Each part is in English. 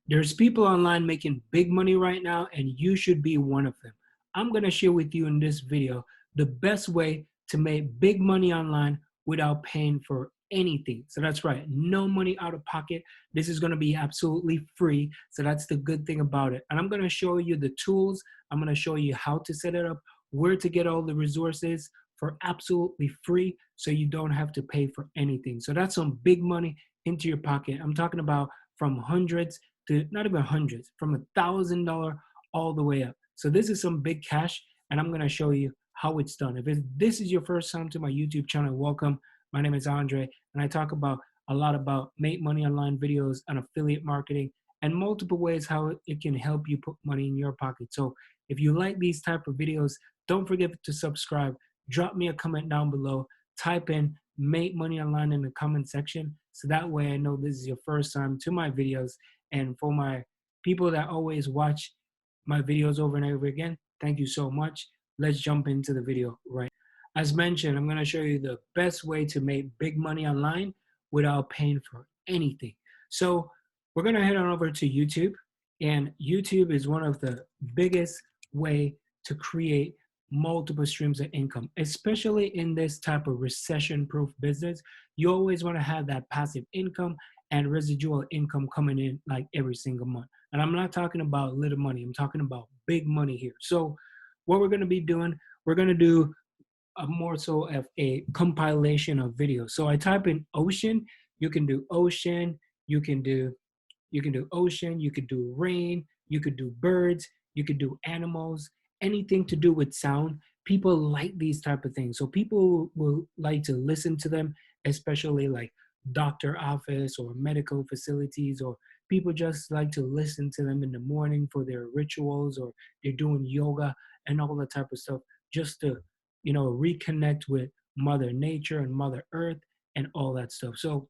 There's people online making big money right now, and you should be one of them. I'm going to share with you in this video the best way to make big money online without paying for anything. So that's right, no money out of pocket. This is going to be absolutely free. So that's the good thing about it. And I'm going to show you the tools. I'm going to show you how to set it up, where to get all the resources for absolutely free so you don't have to pay for anything. So that's some big money into your pocket. I'm talking about from hundreds to not even hundreds, from $1,000 all the way up. So this is some big cash, and I'm gonna show you how it's done. If this is your first time to my YouTube channel, welcome. My name is Andre, and I talk about a lot about make money online videos and affiliate marketing and multiple ways how it can help you put money in your pocket. So if you like these type of videos, don't forget to subscribe. Drop me a comment down below. Type in make money online in the comment section, so that way I know this is your first time to my videos. And for my people that always watch my videos over and over again, thank you so much. Let's jump into the video right. As mentioned, I'm going to show you the best way to make big money online without paying for anything. So we're going to head on over to YouTube, and YouTube is one of the biggest way to create multiple streams of income, especially in this type of recession-proof business. You always want to have that passive income and residual income coming in like every single month. And I'm not talking about little money, I'm talking about big money here. So what we're going to be doing, we're going to do a more so of a compilation of videos. So I type in ocean, you can do ocean, you can do ocean, you could do rain, you could do birds, you could do animals, anything to do with sound. People like these type of things. So people will like to listen to them, especially like doctor office or medical facilities, or people just like to listen to them in the morning for their rituals, or they're doing yoga and all that type of stuff, just to, reconnect with Mother Nature and Mother Earth and all that stuff. So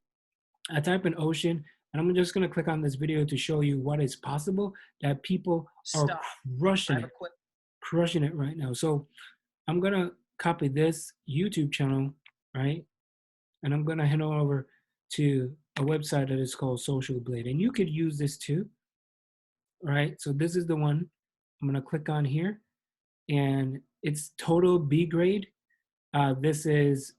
I type in ocean, and I'm just going to click on this video to show you what is possible, that people are Stop. I crushing have a it, quick. crushing it right now. So I'm going to copy this YouTube channel, right? And I'm going to head on over to a website that is called Social Blade. And you could use this too, right? So this is the one I'm going to click on here, and it's total B grade. This is,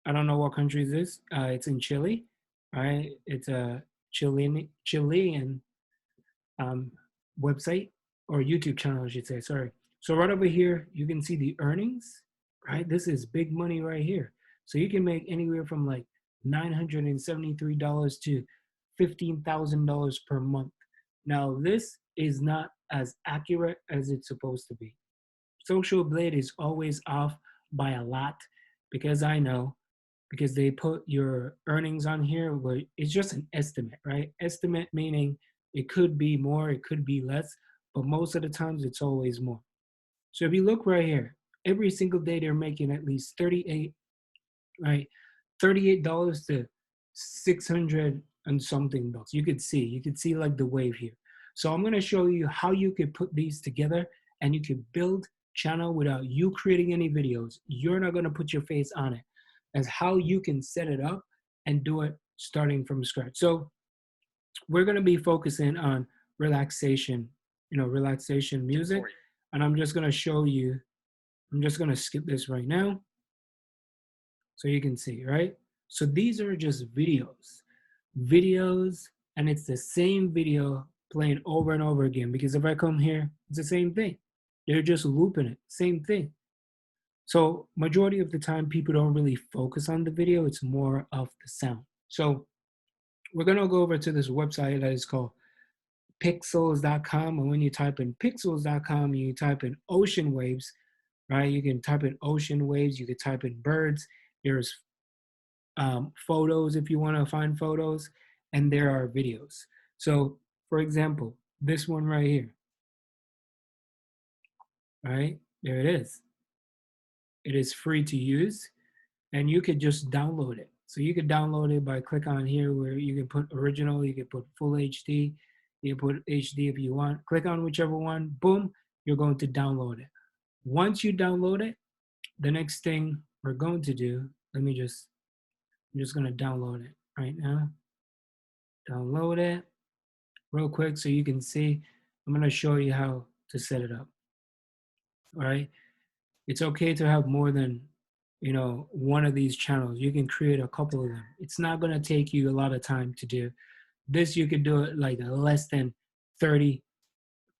I don't know what country is this. It's in Chile, right? It's a Chilean um, website, or YouTube channel, I should say. Sorry. So right over here, you can see the earnings, right? This is big money right here. So you can make anywhere from like $973 to $15,000 per month. Now this is not as accurate as it's supposed to be. Social Blade is always off by a lot, because I know, because they put your earnings on here, but it's just an estimate, right? Estimate meaning it could be more, it could be less, but most of the times it's always more. So if you look right here, every single day they're making at least 38, right? $38 to 600 and something bucks. You could see like the wave here. So I'm going to show you how you could put these together, and you could build channel without you creating any videos. You're not going to put your face on it, as how you can set it up and do it starting from scratch. So we're going to be focusing on relaxation, relaxation Tip music. for you. And I'm just going to show you, I'm just going to skip this right now so you can see, right? So these are just videos, and it's the same video playing over and over again, because if I come here, it's the same thing. They're just looping it, same thing. So majority of the time, people don't really focus on the video. It's more of the sound. So we're going to go over to this website that is called pixels.com. And when you type in pixels.com, you type in ocean waves, right? You can type in ocean waves. You can type in birds. There's photos if you want to find photos, and there are videos. So for example, this one right here, right? There it is. It is free to use, and you could just download it. So you could download it by click on here where you can put original, you can put full HD, you can put HD if you want. Click on whichever one, boom, you're going to download it. Once you download it, the next thing we're going to do, I'm just going to download it right now. Download it. real quick so you can see. I'm going to show you how to set it up. All right. It's okay to have more than, one of these channels. You can create a couple of them. It's not going to take you a lot of time to do. This you could do it like less than 30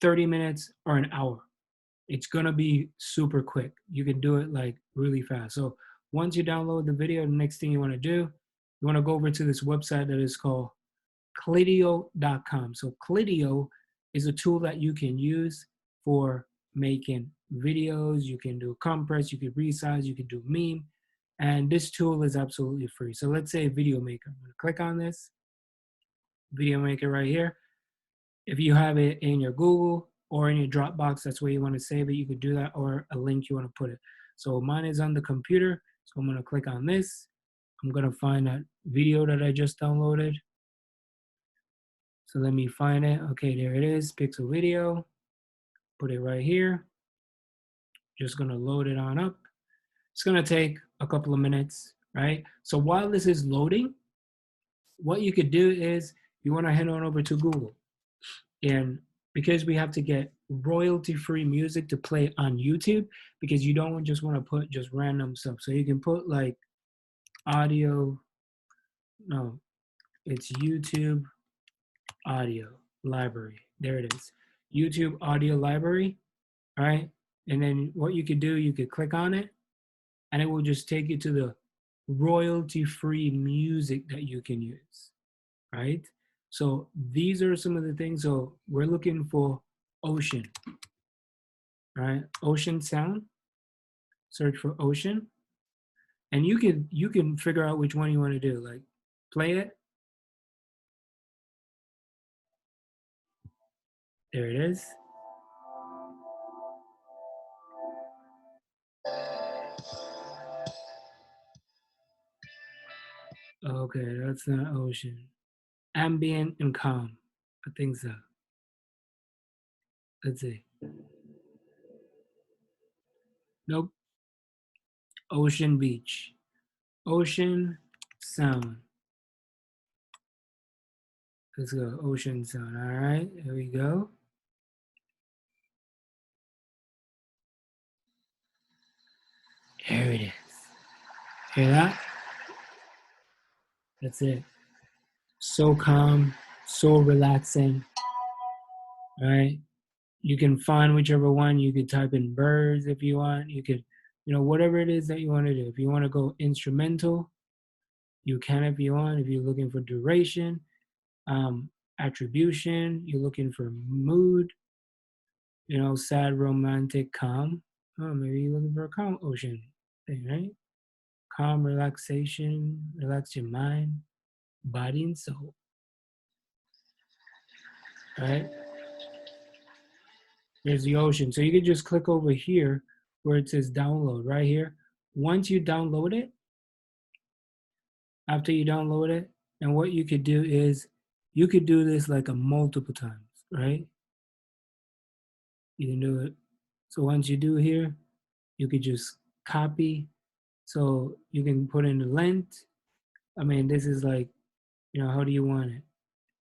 minutes or an hour. It's going to be super quick. You can do it like really fast. So once you download the video, the next thing you want to do, you want to go over to this website that is called Klidio.com. So Klidio is a tool that you can use for making videos. You can do compress, you can resize, you can do meme. And this tool is absolutely free. So let's say Video Maker. I'm going to click on this Video Maker right here. If you have it in your Google or in your Dropbox, that's where you want to save it. You could do that, or a link you want to put it. So mine is on the computer. So I'm going to click on this. I'm going to find that video that I just downloaded. So let me find it. Okay, there it is, Pixel Video. Put it right here. Just gonna load it on up. It's gonna take a couple of minutes, right? So while this is loading, what you could do is you wanna head on over to Google. And because we have to get royalty-free music to play on YouTube, because you don't just wanna put just random stuff. So you can put like audio, no, it's YouTube audio library. There it is. YouTube audio library, right? And then what you could do, you could click on it and it will just take you to the royalty-free music that you can use, right? So these are some of the things. So we're looking for ocean, right? Ocean sound, search for ocean. And you can figure out which one you want to do, like play it. There it is. Okay, that's not ocean. Ambient and calm. I think so. Let's see. Nope. Ocean beach. Ocean sound. Let's go. Ocean sound. All right. Here we go. There it is. Hear that? That's it. So calm, so relaxing. All right. You can find whichever one. You could type in birds if you want. You could, whatever it is that you want to do. If you want to go instrumental, you can if you want. If you're looking for duration, attribution, you're looking for mood, sad, romantic, calm. Oh, maybe you're looking for a calm ocean thing, right? Calm, relaxation, relax your mind, body, and soul, right? There's the ocean. So you can just click over here where it says download right here. Once you download it, after you download it, and what you could do is you could do this like a multiple times, right? You can do it. So once you do here, you could just copy. So you can put in the length. I mean, this is like, how do you want it?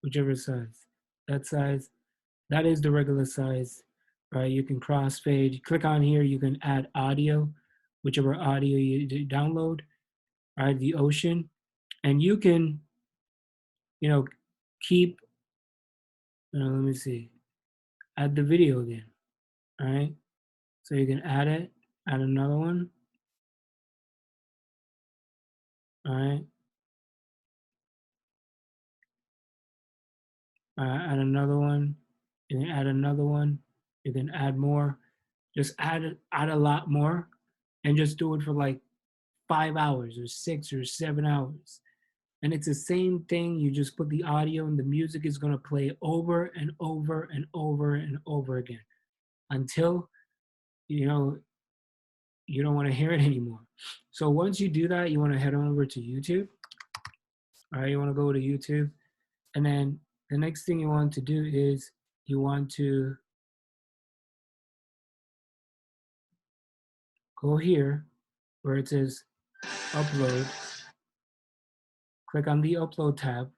Whichever size. That size. That is the regular size, right? You can crossfade. Click on here. You can add audio, whichever audio you download, right? The ocean. And you can, keep, let me see, add the video again, all right? So you can add it, add another one, all right? Add another one, you can add another one, you can add more. Just add a lot more and just do it for like 5 hours or 6 or 7 hours. And it's the same thing. You just put the audio and the music is going to play over and over and over and over again until, you don't want to hear it anymore. So once you do that, you want to head on over to YouTube. All right, you want to go to YouTube. And then the next thing you want to do is you want to go here where it says upload. Click on the upload tab.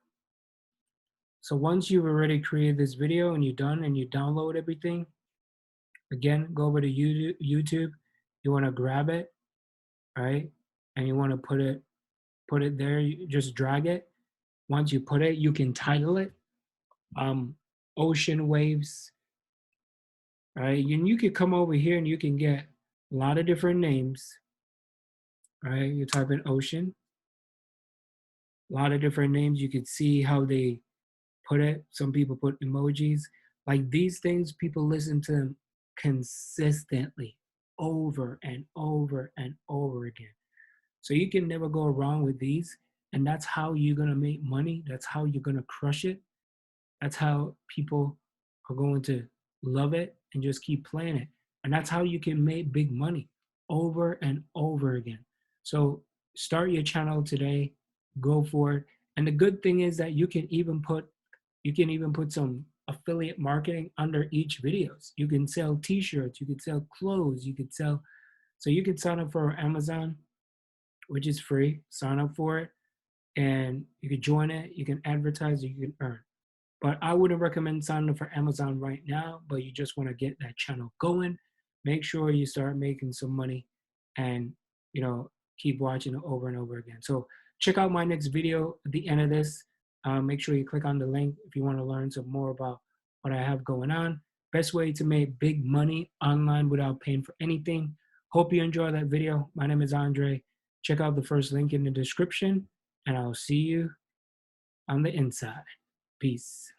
So once you've already created this video and you're done and you download everything, again, go over to YouTube. You want to grab it, right? And you want to put it there. You just drag it. Once you put it, you can title it Ocean Waves, right? And you could come over here and you can get a lot of different names, right? You type in ocean, a lot of different names. You could see how they put it. Some people put emojis. Like these things, people listen to them consistently over and over and over again. So you can never go wrong with these. And that's how you're going to make money. That's how you're going to crush it. That's how people are going to love it and just keep playing it. And that's how you can make big money over and over again. So start your channel today, go for it. And the good thing is that you can even put some affiliate marketing under each videos. You can sell t-shirts, you could sell clothes, you could sell, so you could sign up for Amazon, which is free. Sign up for it and you can join it, you can advertise, you can earn. But I wouldn't recommend signing up for Amazon right now, but you just want to get that channel going. Make sure you start making some money and, keep watching it over and over again. So check out my next video at the end of this. Make sure you click on the link if you want to learn some more about what I have going on. Best way to make big money online without paying for anything. Hope you enjoy that video. My name is Andre. Check out the first link in the description, and I'll see you on the inside. Peace.